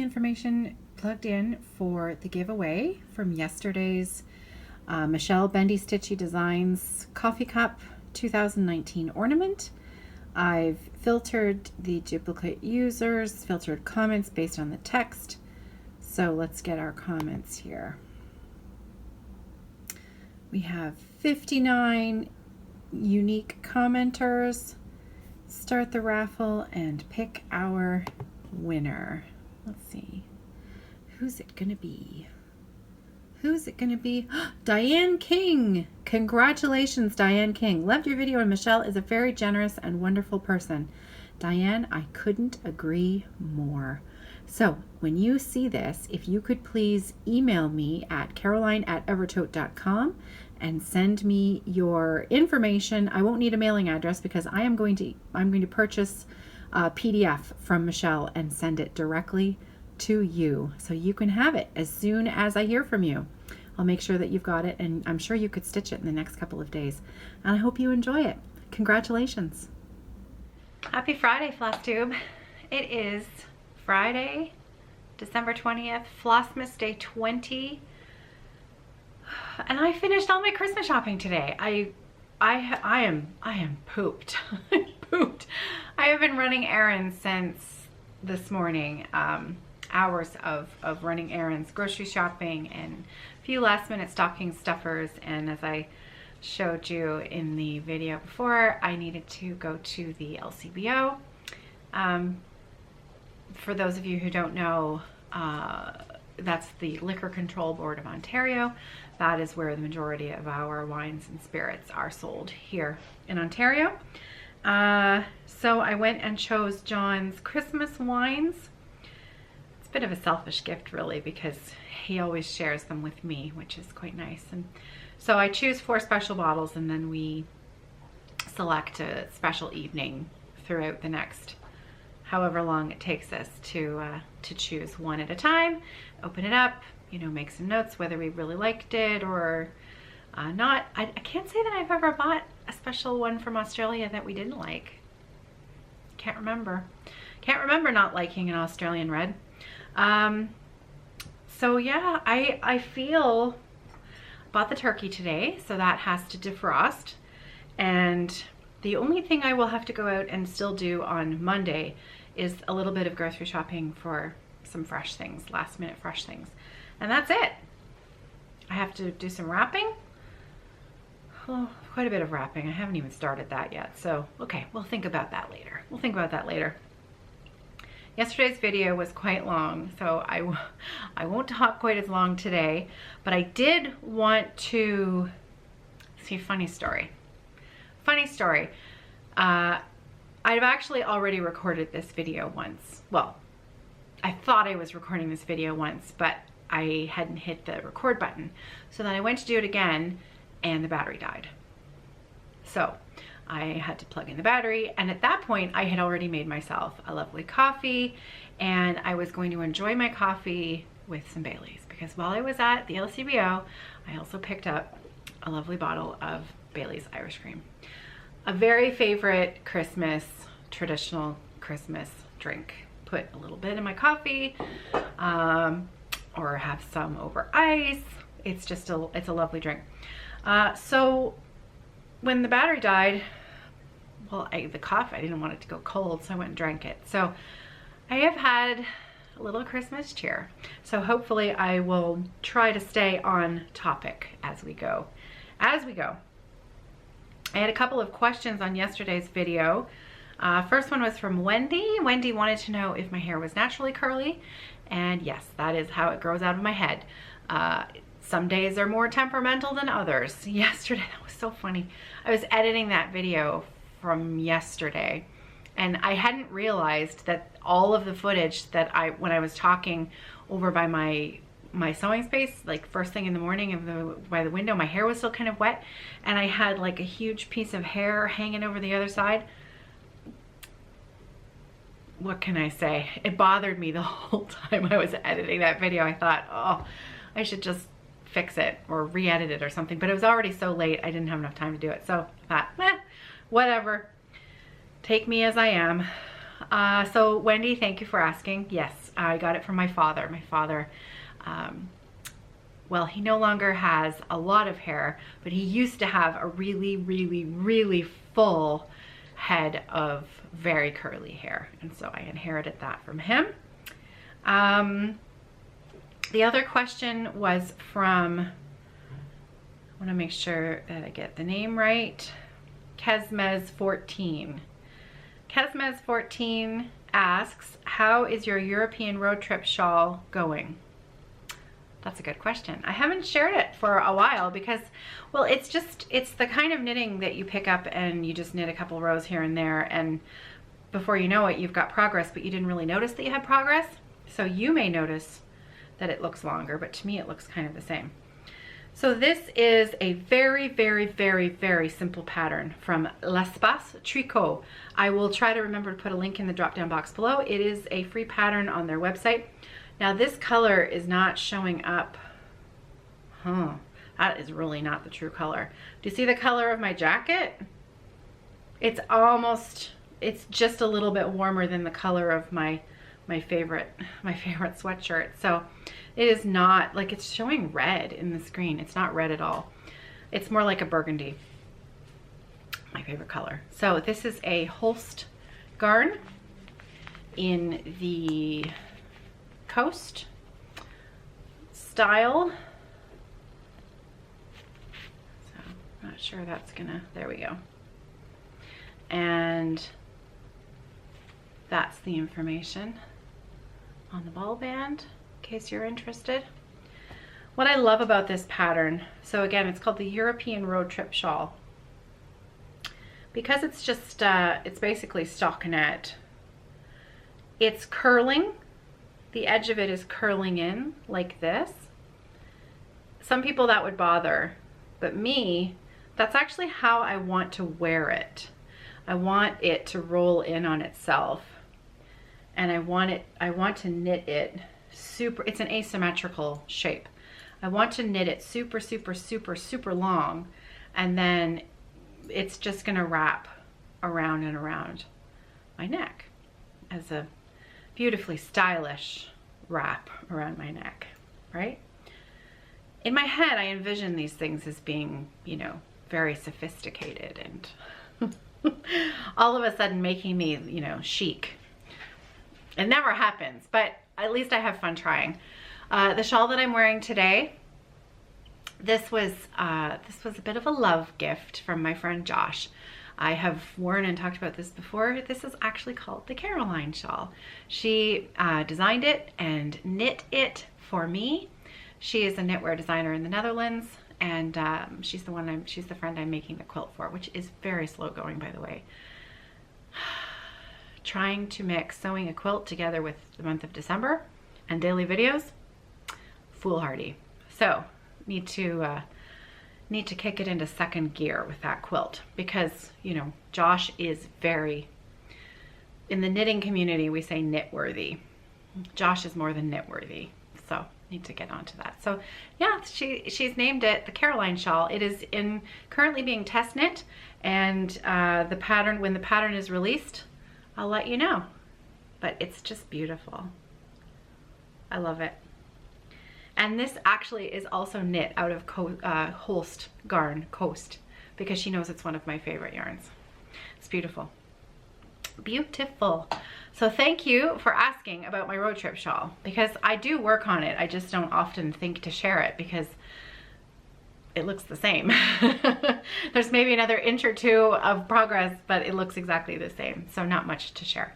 the information plugged in for the giveaway from yesterday's Michelle Bendy Stitchy Designs Coffee Cup 2019 ornament. I've filtered the duplicate users, filtered comments based on the text. So let's get our comments here. We have 59 unique commenters. Start the raffle and pick our winner. Let's see. Who's it gonna be? Who's it gonna be? Diane King! Congratulations, Diane King. Loved your video, and Michelle is a very generous and wonderful person. Diane, I couldn't agree more. So when you see this, if you could please email me at caroline@evertote.com and send me your information. I won't need a mailing address because I'm going to purchase a PDF from Michelle and send it directly to you, so you can have it as soon as I hear from you. I'll make sure that you've got it, and I'm sure you could stitch it in the next couple of days. And I hope you enjoy it. Congratulations. Happy Friday, FlossTube. It is Friday, December 20th, Flossmas Day 20. And I finished all my Christmas shopping today. I am pooped. Pooped. I have been running errands since this morning. Hours of running errands, grocery shopping, and a few last minute stocking stuffers. And as I showed you in the video before, I needed to go to the LCBO. For those of you who don't know, that's the Liquor Control Board of Ontario. That is where the majority of our wines and spirits are sold here in Ontario. So I went and chose John's Christmas wines. It's a bit of a selfish gift, really, because he always shares them with me, which is quite nice. And so I choose 4 special bottles, and then we select a special evening throughout the next however long it takes us to choose one at a time, open it up, you know, make some notes whether we really liked it or not. I can't say that I've ever bought a special one from Australia that we didn't like. Can't remember. Can't remember not liking an Australian red. So yeah, I feel, bought the turkey today, so that has to defrost. And the only thing I will have to go out and still do on Monday is a little bit of grocery shopping for some fresh things, last minute fresh things. And that's it. I have to do some wrapping. Oh, quite a bit of wrapping. I haven't even started that yet. So, okay, we'll think about that later. We'll think about that later. Yesterday's video was quite long, so I won't talk quite as long today, but I did want to see a funny story. Funny story. I've actually already recorded this video once. Well, I thought I was recording this video once, but I hadn't hit the record button. So then I went to do it again, and the battery died. So I had to plug in the battery, and at that point I had already made myself a lovely coffee, and I was going to enjoy my coffee with some Baileys, because while I was at the LCBO, I also picked up a lovely bottle of Bailey's Irish Cream. A very favorite Christmas, traditional Christmas drink. Put a little bit in my coffee, or have some over ice. It's just it's a lovely drink. So when the battery died, well, the coffee, I didn't want it to go cold, so I went and drank it. So I have had a little Christmas cheer. So hopefully I will try to stay on topic as we go. I had a couple of questions on yesterday's video. First one was from Wendy. Wendy wanted to know if my hair was naturally curly, and yes, that is how it grows out of my head. Some days are more temperamental than others. Yesterday, that was so funny. I was editing that video from yesterday, and I hadn't realized that all of the footage that when I was talking over by my sewing space, like first thing in the morning by the window, my hair was still kind of wet, and I had like a huge piece of hair hanging over the other side. What can I say? It bothered me the whole time I was editing that video. I thought, oh, I should just fix it or re-edit it or something, but it was already so late I didn't have enough time to do it. So I thought, whatever, take me as I am. So Wendy, thank you for asking. Yes, I got it from my father. My father, well, he no longer has a lot of hair, but he used to have a really, really, really full head of very curly hair. And so I inherited that from him. The other question was from, I want to make sure that I get the name right, Kesmes14. Kesmes14 asks, how is your European road trip shawl going? That's a good question. I haven't shared it for a while because, well, it's the kind of knitting that you pick up and you just knit a couple rows here and there, and before you know it, you've got progress, but you didn't really notice that you had progress. So you may notice that it looks longer, but to me it looks kind of the same. So this is a very, very, very, very simple pattern from L'Espace Tricot. I will try to remember to put a link in the drop down box below. It is a free pattern on their website. Now this color is not showing up. That is really not the true color. Do you see the color of my jacket? It's just a little bit warmer than the color of my favorite sweatshirt. So it is not, like, it's showing red in the screen. It's not red at all. It's more like a burgundy, my favorite color. So this is a Holst garn in the Coast style. So I'm not sure that's gonna, there we go. And that's the information on the ball band, in case you're interested. What I love about this pattern, so again, it's called the European Road Trip Shawl. Because it's just, it's basically stockinette. It's curling. The edge of it is curling in like this. Some people that would bother, but me, that's actually how I want to wear it. I want it to roll in on itself. And I want to knit it super, it's an asymmetrical shape. I want to knit it super, super, super, super long, and then it's just gonna wrap around and around my neck as a beautifully stylish wrap around my neck, right? In my head, I envision these things as being, you know, very sophisticated and all of a sudden making me, you know, chic. It never happens, but at least I have fun trying. The shawl that I'm wearing today, this was a bit of a love gift from my friend Josh. I have worn and talked about this before. This is actually called the Caroline shawl. She designed it and knit it for me. She is a knitwear designer in the Netherlands, and she's the friend I'm making the quilt for, which is very slow going, by the way. Trying to mix sewing a quilt together with the month of December and daily videos, foolhardy. So need to kick it into second gear with that quilt, because, you know, Josh is very, in the knitting community we say knit-worthy. Josh is more than knit-worthy, so need to get onto that. So yeah, she's named it the Caroline shawl. It is currently being test knit, and the pattern, when the pattern is released, I'll let you know. But it's just beautiful. I love it. And this actually is also knit out of Holst garn, Coast, because she knows it's one of my favorite yarns. It's beautiful. Beautiful. So thank you for asking about my road trip shawl, because I do work on it. I just don't often think to share it because it looks the same. There's maybe another inch or two of progress, but it looks exactly the same. So not much to share.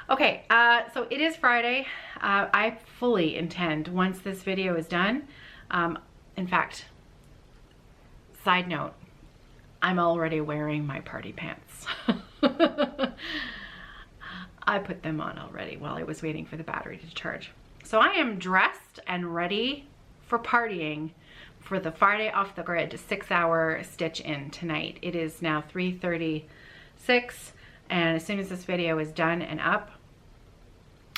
Okay, so it is Friday. I fully intend, once this video is done, in fact, side note, I'm already wearing my party pants. I put them on already while I was waiting for the battery to charge. So I am dressed and ready for partying for the Friday off the grid 6-hour stitch in tonight. It is now 3:36, and as soon as this video is done and up,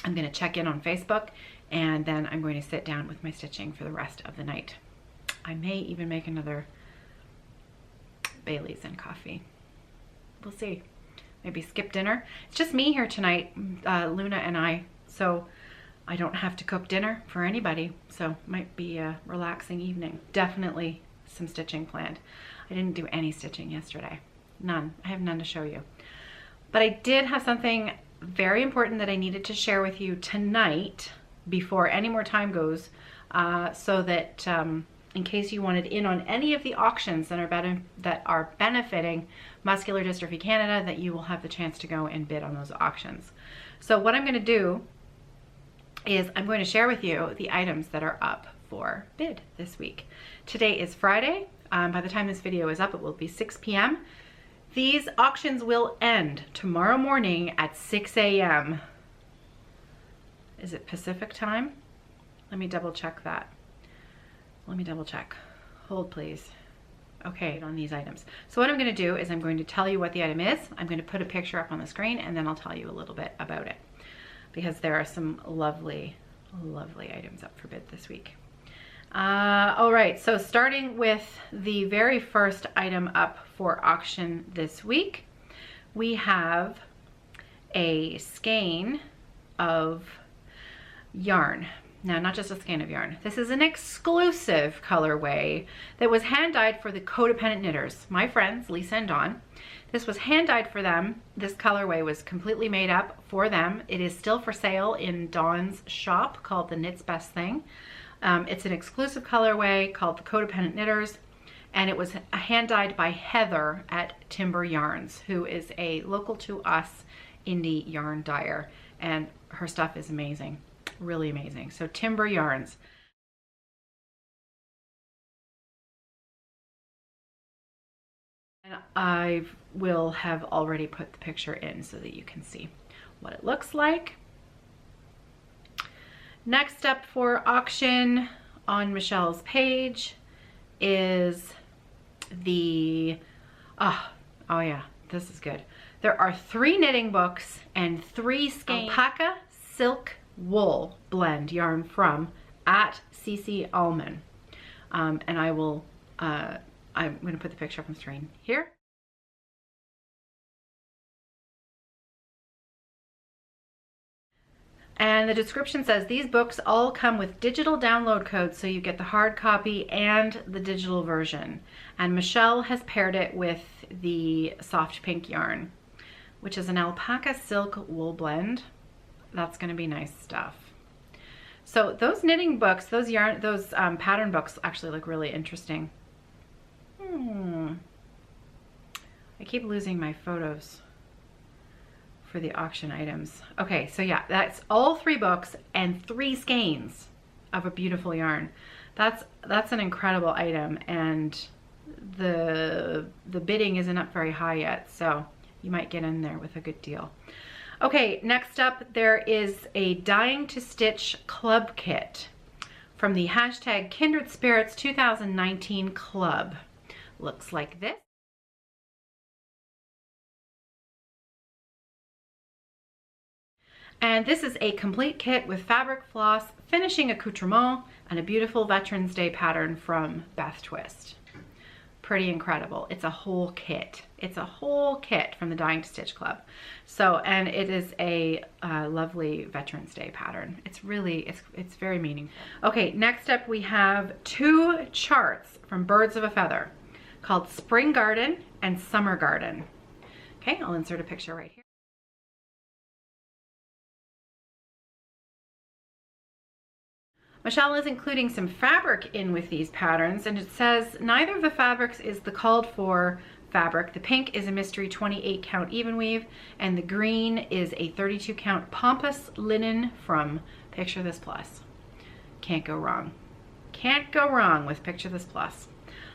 I'm going to check in on Facebook, and then I'm going to sit down with my stitching for the rest of the night. I may even make another Bailey's and coffee. We'll see. maybe skip dinner. It's just me here tonight, Luna and I, so I don't have to cook dinner for anybody, so might be a relaxing evening. Definitely some stitching planned. I didn't do any stitching yesterday. None. I have none to show you. But I did have something very important that I needed to share with you tonight before any more time goes, so that in case you wanted in on any of the auctions that are benefiting Muscular Dystrophy Canada, that you will have the chance to go and bid on those auctions. So what I'm going to do is I'm going to share with you the items that are up for bid this week. Today is Friday. By the time this video is up, it will be 6 p.m. These auctions will end tomorrow morning at 6 a.m. Is it Pacific time? Let me double check that. Let me double check. Hold please. Okay, on these items. So what I'm going to do is I'm going to tell you what the item is. I'm going to put a picture up on the screen and then I'll tell you a little bit about it, because there are some lovely, lovely items up for bid this week. All right, so starting with the very first item up for auction this week, we have a skein of yarn. Now, not just a skein of yarn. This is an exclusive colorway that was hand-dyed for the codependent knitters, my friends, Lisa and Dawn. This was hand-dyed for them. This colorway was completely made up for them. It is still for sale in Dawn's shop called The Knit's Best Thing. It's an exclusive colorway called the Codependent Knitters, and it was hand-dyed by Heather at Timber Yarns, who is a local to us indie yarn dyer, and her stuff is amazing. Really amazing. So Timber Yarns. And I will have already put the picture in so that you can see what it looks like. Next up for auction on Michelle's page is the, oh yeah, this is good. There are 3 knitting books and 3 skein alpaca silk wool blend yarn from at CC Allman. And I will, I'm going to put the picture up on the screen here. And the description says these books all come with digital download codes, so you get the hard copy and the digital version. And Michelle has paired it with the soft pink yarn, which is an alpaca silk wool blend. That's going to be nice stuff. So those knitting books, those pattern books actually look really interesting. I keep losing my photos for the auction items. Okay, so yeah, that's all 3 books and 3 skeins of a beautiful yarn. That's an incredible item, and the bidding isn't up very high yet, so you might get in there with a good deal. Okay, next up there is a Dying to Stitch club kit from the hashtag Kindred Spirits 2019 club. Looks like this. And this is a complete kit with fabric, floss, finishing accoutrement, and a beautiful Veterans Day pattern from Beth Twist. Pretty incredible. It's a whole kit. It's a whole kit from the Dying to Stitch Club. So, and it is a lovely Veterans Day pattern. It's really, it's very meaningful. Okay, next up we have 2 charts from Birds of a Feather called Spring Garden and Summer Garden. Okay, I'll insert a picture right here. Michelle is including some fabric in with these patterns, and it says neither of the fabrics is the called for fabric. The pink is a mystery 28 count even weave, and the green is a 32 count pampas linen from Picture This Plus. Can't go wrong. Can't go wrong with Picture This Plus.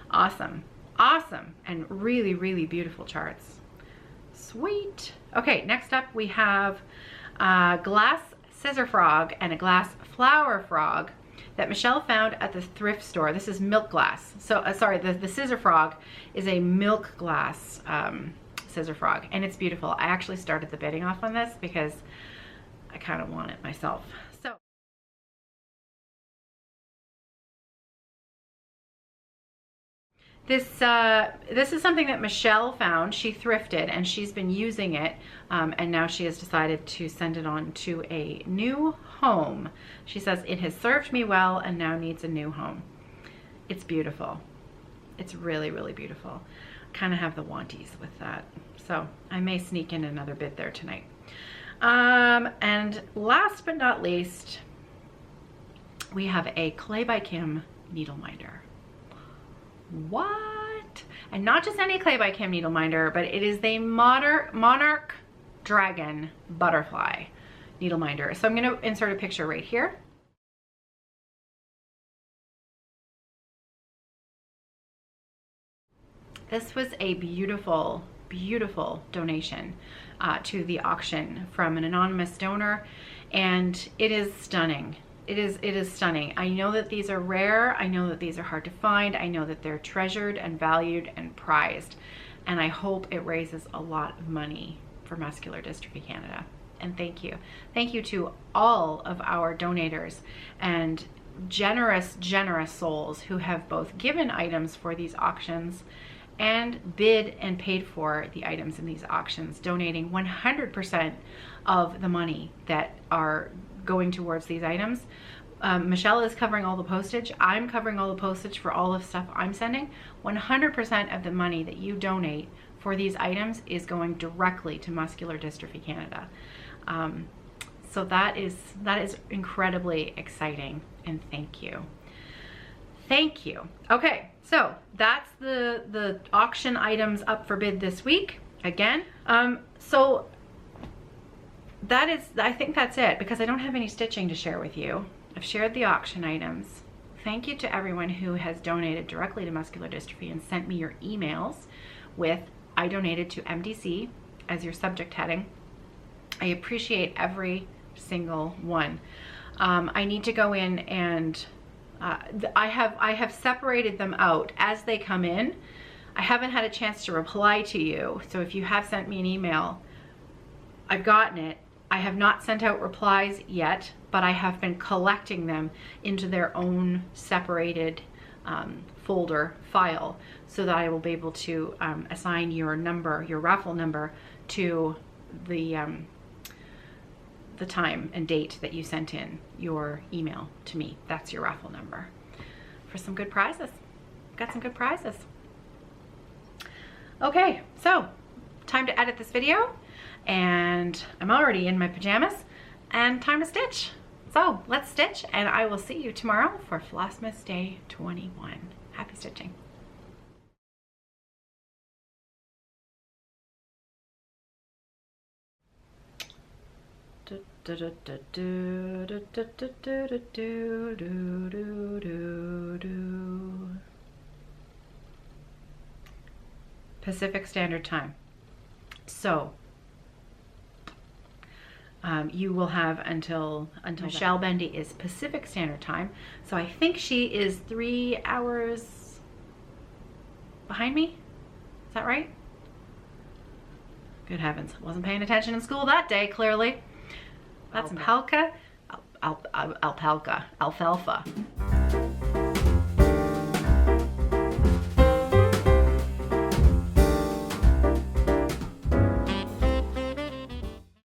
Awesome. Awesome. And really, really beautiful charts. Sweet. Okay, next up we have a glass scissor frog and a glass flower frog that Michelle found at the thrift store. This is milk glass. So, sorry, the scissor frog is a milk glass scissor frog, and it's beautiful. I actually started the bidding off on this because I kind of want it myself. So, This is something that Michelle found. She thrifted and she's been using it, and now she has decided to send it on to a new home. She says it has served me well and now needs a new home. It's beautiful. It's really, really beautiful. Kind of have the wanties with that. So I may sneak in another bit there tonight. And last but not least, we have a Clay by Kim needle minder. What? And not just any Clay by Kim needle minder, but it is the Monarch Dragon Butterfly needle minder. So I'm going to insert a picture right here. This was a beautiful, beautiful donation to the auction from an anonymous donor, and it is stunning. It is stunning. I know that these are rare. I know that these are hard to find. I know that they're treasured and valued and prized. And I hope it raises a lot of money for Muscular Dystrophy Canada. And thank you. Thank you to all of our donators and generous, generous souls who have both given items for these auctions and bid and paid for the items in these auctions, donating 100% of the money that are going towards these items. Michelle is covering all the postage. I'm covering all the postage for all the stuff I'm sending. 100% of the money that you donate for these items is going directly to Muscular Dystrophy Canada. So that is incredibly exciting, and thank you. Thank you. Okay, so that's the auction items up for bid this week again. So I think that's it, because I don't have any stitching to share with you. I've shared the auction items. Thank you to everyone who has donated directly to Muscular Dystrophy and sent me your emails with "I donated to MDC" as your subject heading. I appreciate every single one. I need to go in and I have separated them out as they come in. I haven't had a chance to reply to you, so if you have sent me an email, I've gotten it. I have not sent out replies yet, but I have been collecting them into their own separated folder file, so that I will be able to assign your number, your raffle number, to the time and date that you sent in your email to me. That's your raffle number for some good prizes. Got some good prizes. Okay, so time to edit this video, and I'm already in my pajamas, and time to stitch. So let's stitch, and I will see you tomorrow for Flossmas Day 21. Happy stitching. Pacific Standard Time. So you will have until Michelle Bendy is Pacific Standard Time. So I think she is 3 hours behind me. Is that right? Good heavens, wasn't paying attention in school that day, clearly. That's alpaca, alfalfa.